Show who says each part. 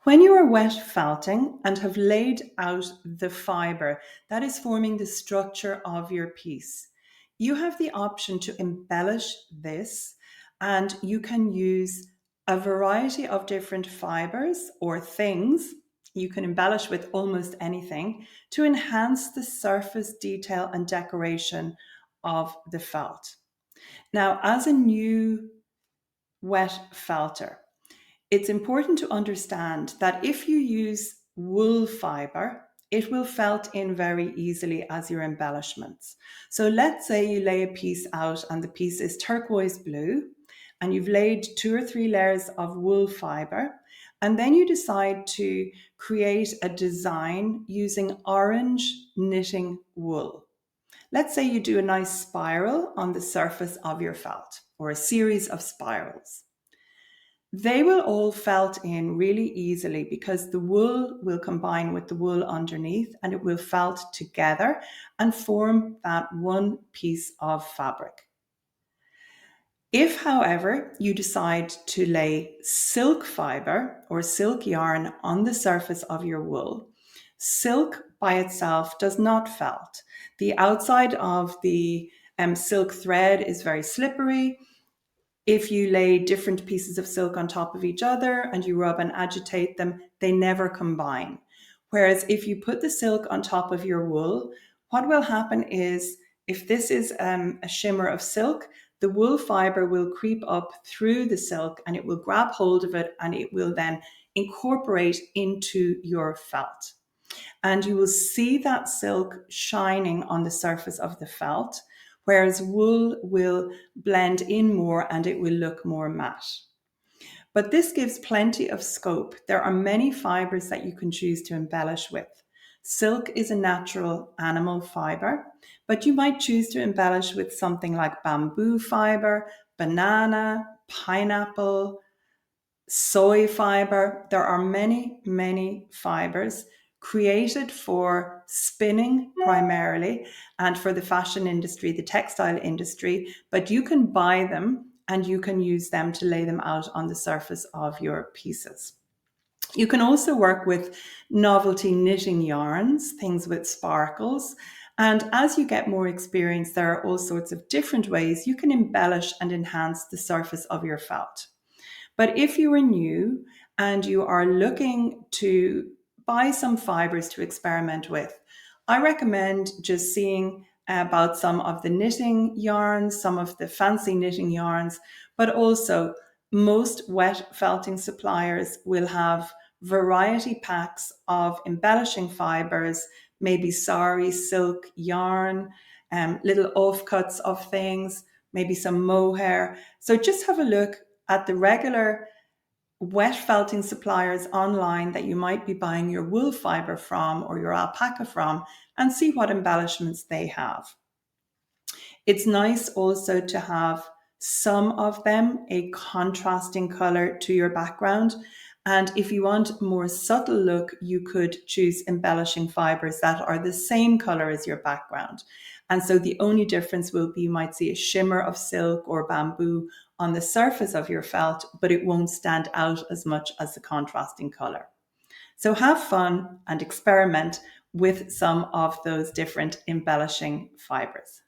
Speaker 1: When you are wet felting and have laid out the fibre that is forming the structure of your piece, you have the option to embellish this, and you can use a variety of different fibres or things. You can embellish with almost anything to enhance the surface detail and decoration of the felt. Now, as a new wet felter, it's important to understand that if you use wool fibre, it will felt in very easily as your embellishments. So let's say you lay a piece out and the piece is turquoise blue, and you've laid 2 or 3 layers of wool fibre, and then you decide to create a design using orange knitting wool. Let's say you do a nice spiral on the surface of your felt, or a series of spirals. They will all felt in really easily because the wool will combine with the wool underneath, and it will felt together and form that one piece of fabric. If, however, you decide to lay silk fibre or silk yarn on the surface of your wool, silk by itself does not felt. The outside of the silk thread is very slippery. If you lay different pieces of silk on top of each other and you rub and agitate them, they never combine. Whereas if you put the silk on top of your wool, what will happen is, if this is a shimmer of silk, the wool fibre will creep up through the silk and it will grab hold of it, and it will then incorporate into your felt. And you will see that silk shining on the surface of the felt, whereas wool will blend in more and it will look more matte. But this gives plenty of scope. There are many fibres that you can choose to embellish with. Silk is a natural animal fibre, but you might choose to embellish with something like bamboo fibre, banana, pineapple, soy fibre. There are many, many fibres created for spinning primarily and for the fashion industry, the textile industry, but you can buy them and you can use them to lay them out on the surface of your pieces. You can also work with novelty knitting yarns, things with sparkles. And as you get more experience, there are all sorts of different ways you can embellish and enhance the surface of your felt. But if you are new and you are looking to buy some fibres to experiment with, I recommend just seeing about some of the knitting yarns, some of the fancy knitting yarns, but also most wet felting suppliers will have variety packs of embellishing fibres, maybe sari, silk, yarn, little offcuts of things, maybe some mohair. So just have a look at the regular wet felting suppliers online that you might be buying your wool fibre from or your alpaca from, and see what embellishments they have. It's nice also to have some of them a contrasting colour to your background. And if you want a more subtle look, you could choose embellishing fibres that are the same colour as your background. And so the only difference will be you might see a shimmer of silk or bamboo on the surface of your felt, but it won't stand out as much as the contrasting colour. So have fun and experiment with some of those different embellishing fibres.